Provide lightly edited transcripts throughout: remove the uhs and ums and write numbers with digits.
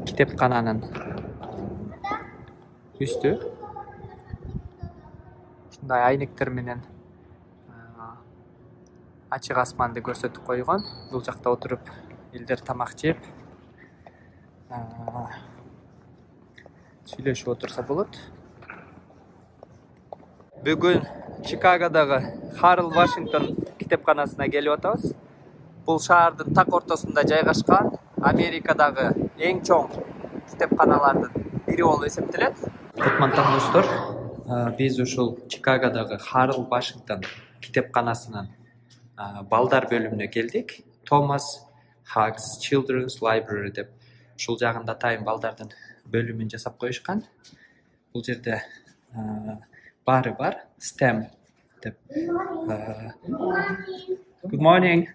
Kitapxonanın üstü. Şunday aynıktır menen açık asmanды көрсөтүп койгон. Бул жакта отуруп элдер тамак жеп сүйлөшүп отурса болот. Бүгүн Чикагодогу Харл Вашингтон китепканасына келип атабыз. Бул шаардын так ортосунда жайгашкан Америкадагы эң чоң китепканалардын бири болуп эсептелет. Кутмантан достор, биз ушул Чикагодогу Харл Вашингтон китепканасынын балдар бөлүмүнө келдик. Thomas Hugs Children's Library деп ушул жагында атайын балдардын бөлүмүн жасап коюшкан. Бул жерде баары бар. STEM деп. Good morning.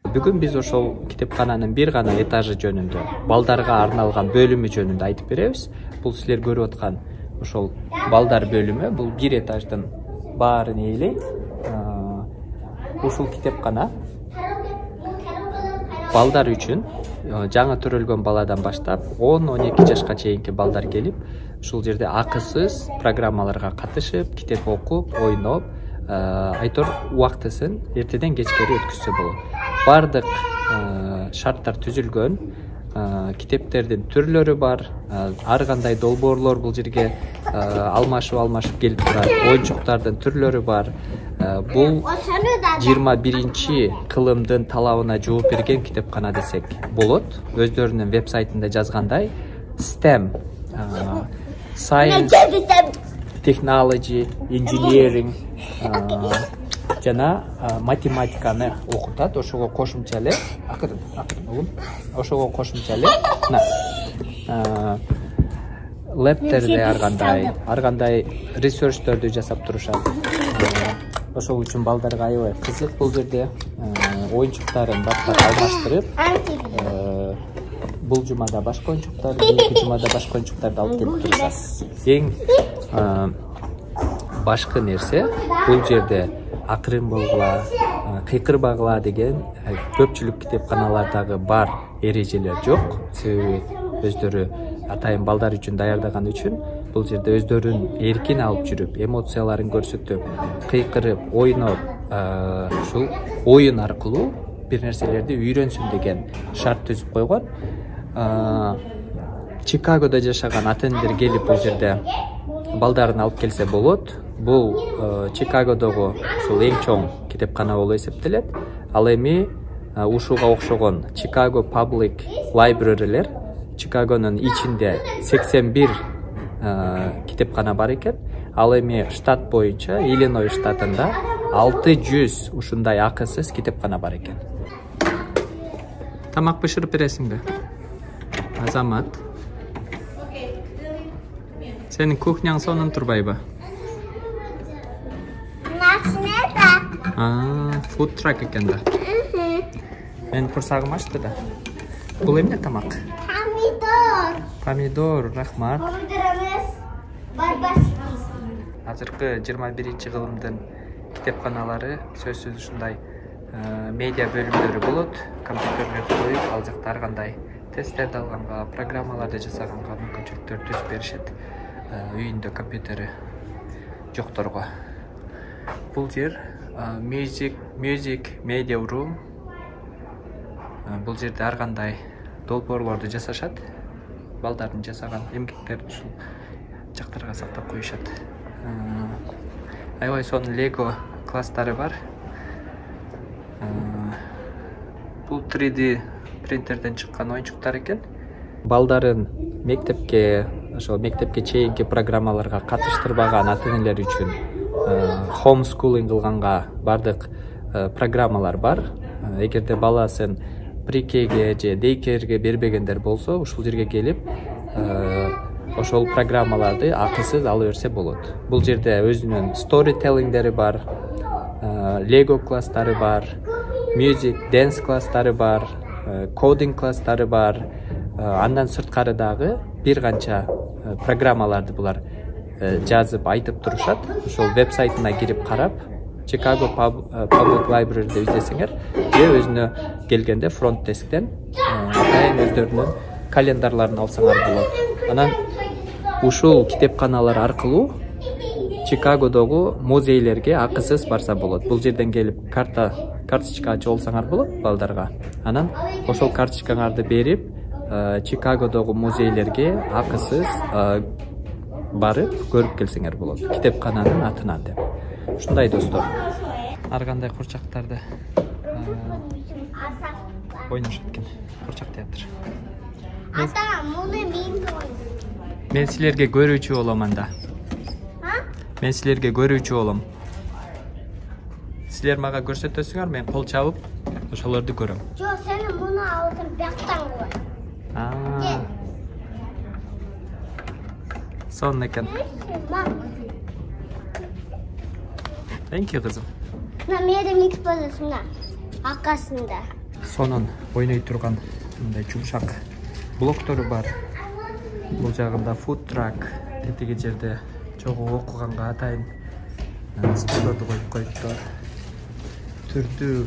Бүгүн биз ошол китепкананын бир гана этажы жөнүндө, балдарга арналган бөлүмү жөнүндө айтып беребиз. Бул силер көрүп аткан ошол балдар бөлүмү, бул бир этаждын баарын ээлейт. Ушул китепкана балдар үчүн жаңы төрөлгөн баладан баштап 10-12 жашка чейинки балдар келип, ушул жерде акысыз программаларга катышып, китеп окуп, ойноп, айтор убактысын эртеден кечкери өткөзсө болот. Бардык шарттар түзүлгөн, китептердин түрлөрү бар, ар кандай долбоорлор бул жерге алмашып келип турат, оюнчуктардын түрлөрү бар. Бул 21-чи кылымдын талабына жооп берген китепкана десек болот. Өздөрүнүн вебсайтында жазгандай, STEM, Science, Technology, Engineering жана математиканы окутат. Ошого кошумча эле, ошого кошумча эле лептерде ар кандай ресерчтөрдү жасап турушат. Ошол үчүн балдарга аябай кызык бул жерде. Оюнчуктарын баштап алмаштырып, бул жумада башка оюнчуктар, биринчи жумада башка оюнчуктарды алып келип турушат. Эң башкы нерсе бул жерде акырын болгула, кыйкырбагыла деген көпчүлүк китепканалардагы бар эрежелер жок. Себеби өздөрү атайын балдар үчүн даярдаган үчүн бул жерде өздөрүн эркин алып жүрүп, эмоцияларын көрсөтүп, кыйкырып, ойноп, ушул оюн аркылуу бир нерселерди үйрөнсүн деген шарт түзүп койгон. Чикагодо жашаган ата-энелер келип бул жерде балдарын алып келсе болот. Бул Чикагодогу ушул эң чоң китепкана болуп эсептелет. Ал эми ушуга окшогон Chicago Public Library'лер Чикагонун ичинде 81 китепкана бар экен. Ал эми штат боюнча Иллинойс штатында 600 ушундай акысыз китепкана бар экен. Тамак бышырып бересиңби? Азамат. Сенин кухняң сонун турбайбы? Food truck экен да. Мен курсагым ачты да. Бул эмне тамак? Помидор, рахмат. Азыркы 21-чи кылымдын китепканалары сөзсүз ушундай медиа бөлүмдөрү болот. Компьютерлерди коюп, ал жакта ар кандай тесттерди алганга, программаларды жасаганга мүмкүнчүлүктөр түзүп беришет. Үйүндө компьютери жокторго. Бул жер Music Media Room. Бул жерде ар кандай долбоорлорду жасашат. Балдардын жасаган эмгектерди ушул жактарга сактап коюшат. Аябай сонун Lego класстары бар. Бул 3D принтерден чыккан оюнчуктар экен. Балдарын мектепке чейинки программаларга катыштырбаган ата-энелер үчүн homeschooling кылганга бардык программалар бар. Эгерде баласын прикейге же дейкерге бербегендер болсо, ушул жерге келип, ошол программаларды акысыз ала берсе болот. Бул жерде өзүнүн storytellingдери бар, Lego класстары бар, music, dance класстары бар, coding класстары бар. Андан сырткары дагы бир канча программаларды булар жазып айтып турушат. Ошол вебсайтына кирип карап, Chicago Public Library деп издесеңер, же өзүнө келгенде фронт десктен атайын өздөрүнүн календарларын алсаңар болот. Анан ушул китепканалар аркылуу Чикагодогу музейлерге акысыз барса болот. Бул жерден келип карточка ачып алсаңар болот балдарга. Анан ошол карточкаңарды берип, Чикагодогу музейлерге акысыз барып көрүп келсеңер болот. Китепкананын атынан деп. Ушундай достор. Ар кандай курчактарды ойношот экен. Курчак театр. Ата, муну мен ойнойм. Мен силерге көрүүчү болом анда. Мен силерге көрүүчү болом. Силер мага көрсөтөсүңөр, мен кол чабып ошолорду көрөм. Жок, сен муну алдын бияктан кой. Сонун экен. Thank you кызым. Мына менде микс болосуңда. Акасында. Сонун ойной турган мындай жумшак блоктору бар. Бул жагында food truck, тетиги жерде чогуу окуганга атайын столдорду коюп коюптур. Түрдүү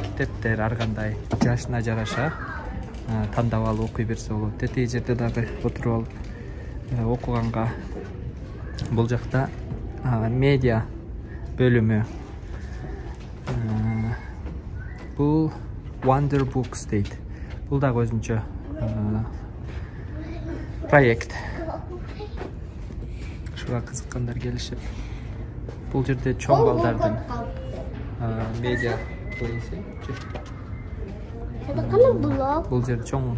китептер ар кандай жашына жараша тандап алып окуй берсе болот. Тетиги жерде дагы отуруп алып окуганга. Бул жакта медиа бөлүмү. Бул Wonder Books дейт. Бул дагы өзүнчө проект. Шуга кызыккандар келишип. Бул жерде чоң балдардын медиа плейси. Бул жерде чоң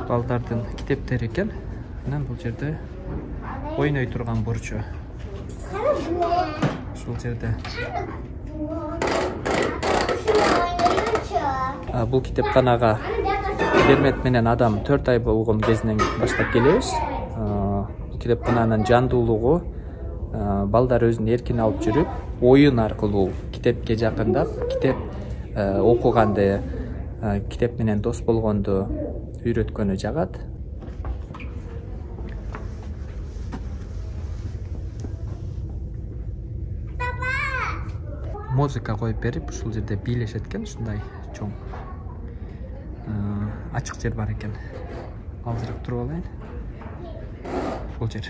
балдардын китептери экен. Анан бул жерде ойной турган бурчу. Ушул жерде бул китепканага Бермет менен адам 4 ай болгон кезинен баштап келебиз. Китепкананын жандуулугу балдар өзүн эркин алып жүрүп, оюн аркылуу китепке жакындап, китеп окуганды, китеп менен дос болгонду үйрөткөнү жагат. Музыка коюп берип, ушул жерде бийлешет экен, ушундай чоң ачык жер бар экен. Азыраак туруп алайын. Бул жер.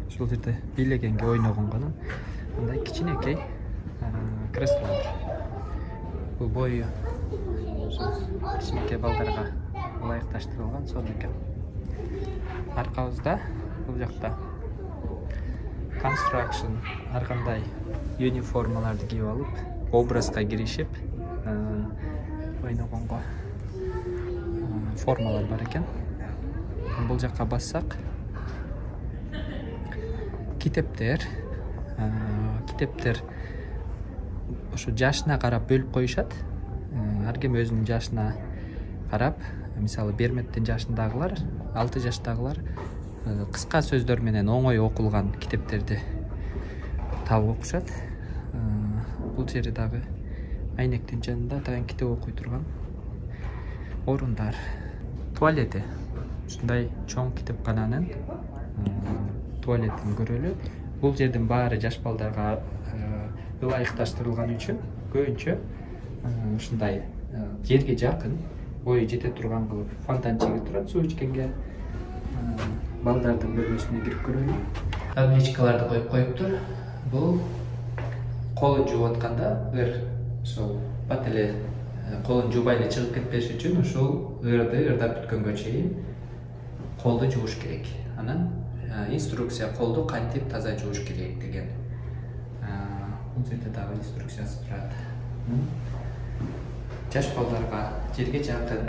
Ушул жерде бийлегенге ойногонго мындай кичинекей кресло бар. Бул бою кичинекей балдарга ылайыкташтырылган сон экен. Аркабызда бул жакта construction ар кандай униформаларды кийип алып, образга киришип, ойногонго формалар бар экен. Бул жакка бассак, китептер ошо жашына карап бөлүп коюшат. Ар ким өзүнүн жашына карап, мисалы Берметтин жашындагылар, 6 жаштагылар кыска сөздөр менен оңой окулган китептерди табып окушат. Бул жери дагы айнектин жанында атайын китеп окуй турган орундар. Туалети. Ушундай чоң китепкананын туалетин көрөлү. Бул жердин баары жаш балдарга ылайыкташтырылган үчүн көбүнчө ушундай жерге жакын, бою жете турган кылып фонтанчиги турат суу ичкенге. Балдардын бөлмөсүнө кирип көрөлү. Табличкаларды коюптур. Бул колун жууп атканда ошол бат эле колун жуубай эле чыгып кетпеш үчүн ушул ырдап бүткөнгө чейин колду жууш керек. Анан инструкция колду кантип таза жууш керек деген. Бул жерде дагы инструкциясы турат. Жаш балдарга жерге жакын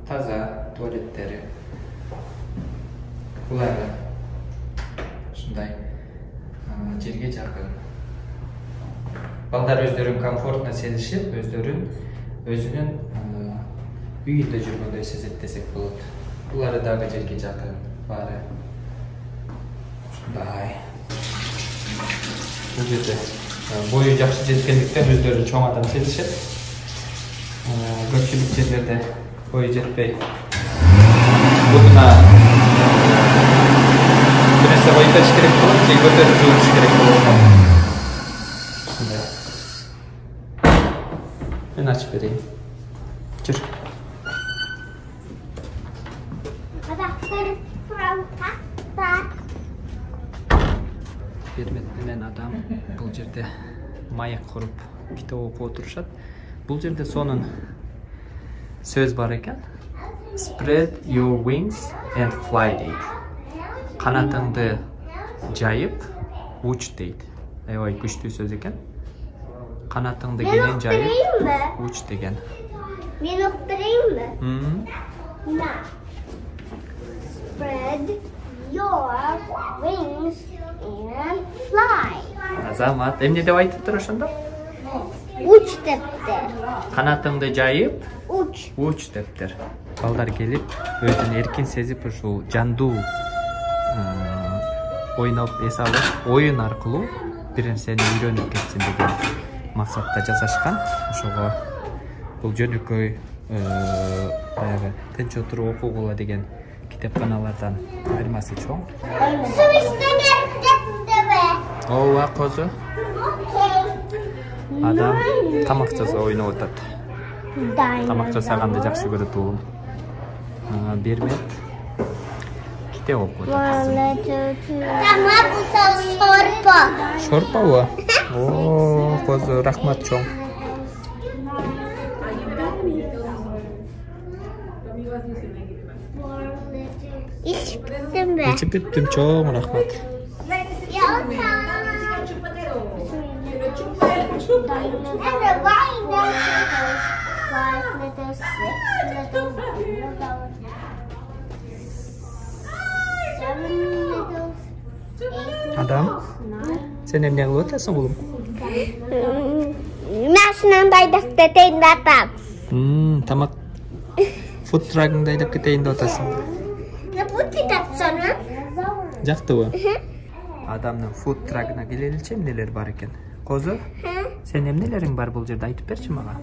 таза туалеттери. Буларды ушундай жерге жакын. Балдар өздөрүн комфортно сезишип, өзүнүн үйүндө жүргөндөй сезет десек болот. Булары дагы жерге жакын баары. Ушундай. Бул жерде бою жакшы жеткендиктен өздөрүн чоң адам сезишет. Көпчүлүк жерлерде бою жетпей бутуна нерсе коюп керек болот, же көтөрүп жууш керек болот. Мен açıp vereyim. Çür. Бермет менен адам бул жерде маяк куруп китеп окуп отурушат. Бул жерде сонун сөз бар экен. Spread your wings and fly дейт. Канатыңды жайып уч дейт. Аябай күчтүү сөз экен. Канатыңды кенен жайып уч деген. Мен уктурайынбы? Spread your wings and fly. Азамат, эмне деп айтыптыр ошондо? Уч дептир. Канатыңды жайып Уч. уч дептир. Балдар келип, өзүн эркин сезип ушул жандуу ойноп эс алып, оюн аркылуу бир нерсени үйрөнүп кетсин деген максатта жасашкан. Ошого бул жөнөкөй баягы тынч отуруп окугула деген китепканалардан айырмасы чоң. Ооба, козу. Адам тамак жасап ойноп атат. Тамак жасаганды жакшы көрөт уулум. Бермет китеп окуп атат. Тамак сорпо. Шорпобу? О, козу, рахмат чоң. İçtim ben. İçip bittим, чоң рахмат. Адам, sen emne kılıp otasın oğlum? Машинаңды айдап кетейін деп атам. Тамак food truck'ыңды айдап кетейін деп атасың. Бұл кетіп соны? Жактыбы? Адамның food truck'ына келеличи эмнелер бар экен? Козу? Сен эмнелериң бар бул жерде айтып берчи мага?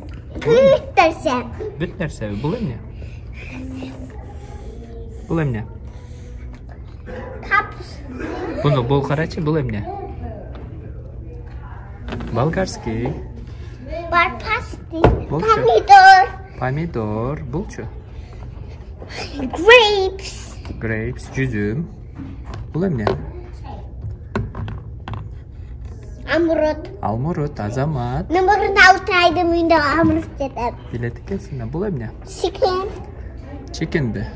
Бүт нерсе. Бүт нерсе. Бул эмне? Бул эмне? Капус. Буну бул карачы, бул эмне? Болгарский. Бар пасти. Болчу. Помидор. Помидor. Булчу? Grapes. Grapes. Жүзүм. Бул эмне? Амурот. Алмурут. Азамат. Мен бұрын аутайдым үйінде амурот дедім. Билет экенсиң да. Бул эмне? Chicken. Chicken бе?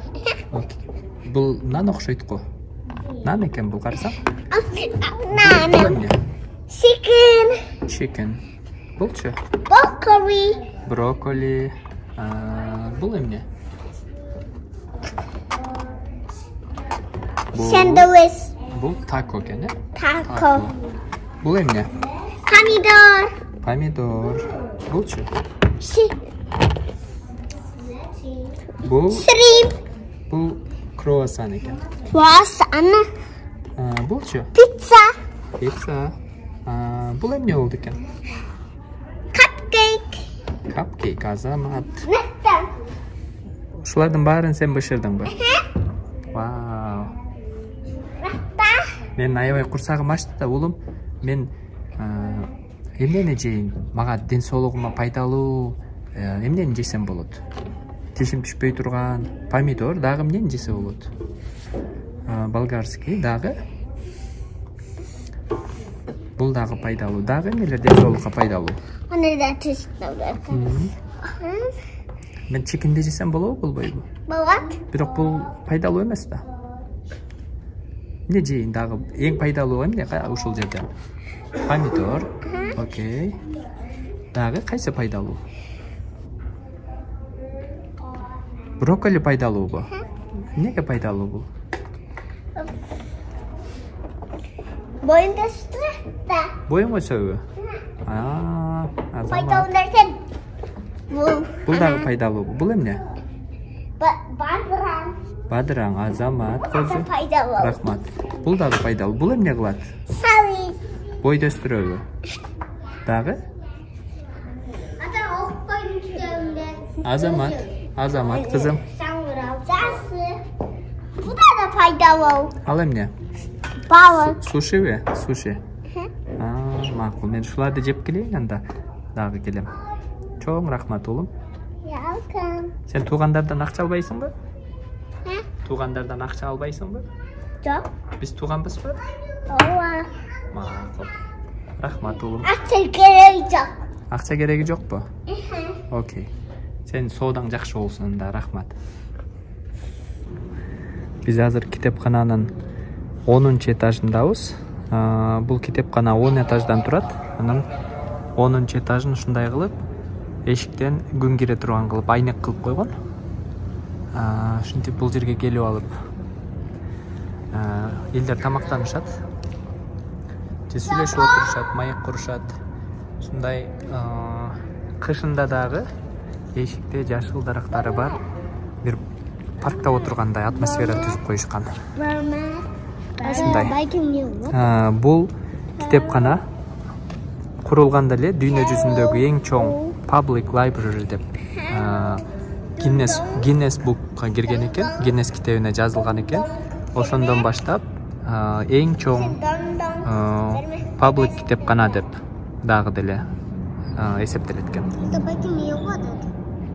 Бул нан окшойт го. Нан экен бул, карасаң? Нан. Бул эмне? Chicken. Chicken. Булчу? Broccoli. Брокколи. Бул эмне? Sandwich. Бул тако экен, э? Taco. Бул эмне? Помидор. Помидор. Булчу? Бул Shrimp. бул круассан экен. Croissant. Булчу? Pizza. Пицца. Бул эмне болду экен? Cupcake. Капкейк, Азамат. Неттен. Ушулардын баарын сен бышырдыңбы? Вау. Мен аябай курсагым ачты да, улум. Мен эмнени жейин? Мага ден соолугума пайдалуу эмнени жесем болот? Тишим түшпөй турган помидор, дагы эмнени жесе болот? Болгарский, дагы. Бул дагы пайдалуу. Дагы эмнелер ден соолукка пайдалуу? Аны да түштүм. Мен чикинди жесем болобу, болбойбу? Болот. Бирок бул пайдалуу эмес да. Эмне жейин дагы? Эң пайдалуу эмне ушул жерде? Помидор. Окей. Дагы кайсы пайдалуу? Брокколи пайдалуубу? Эмнеге пайдалуу бул? Боюнда өсүрөт. Боюңго өсөбү? Азамат. Пайдалуу нерсе. Бул дагы пайдалуубу? Бул эмне? Бадыран. Бадыраң, Азамат, козу. Пайдалуу. Рахмат. Бул дагы пайдалуу. Бул эмне кылат? Салис. Бойду өстүрөбү? Дагы? Ата окуйм үстөмдө. Азамат кызым. Жасы. Бул да пайдалуу. Ал эмне? Балык. Сушиби? Суши. Макул. Мен ушуларды жеп келейин анда. Дагы келем. Чоң рахмат улум. Welcome. Сен туугандардан акча албайсыңбы? туугандардан акча албайсыңбы? Жок. Биз тууганбызбы? Ооба. Макул. Рахмат уулум. Акча кереги жок. Акча кереги жокпу? Окей. Сен соодаң жакшы болсун да, рахмат. Биз азыр китепкананын 10-этажындабыз. Бул китепкана 10 этаждан турат. Анан 10 этажын ушундай кылып, эшиктен күн кире турган кылып айнек кылып койгон. Ушинтип бул жерге келип алып, элдер тамактанышат. Же сүйлөшүп отурушат, маек курушат. Ушундай кышында дагы эшикте жашыл дарактары бар бир паркта отургандай атмосфера түзүп коюшкан. Ушундай. Бул китепкана курулганда эле дүйнө жүзүндөгү эң чоң public library деп Guinness Book'ка кирген экен, Guinness китебине жазылган экен. Ошондон баштап эң чоң public китепкана деп дагы деле эсептелет экен.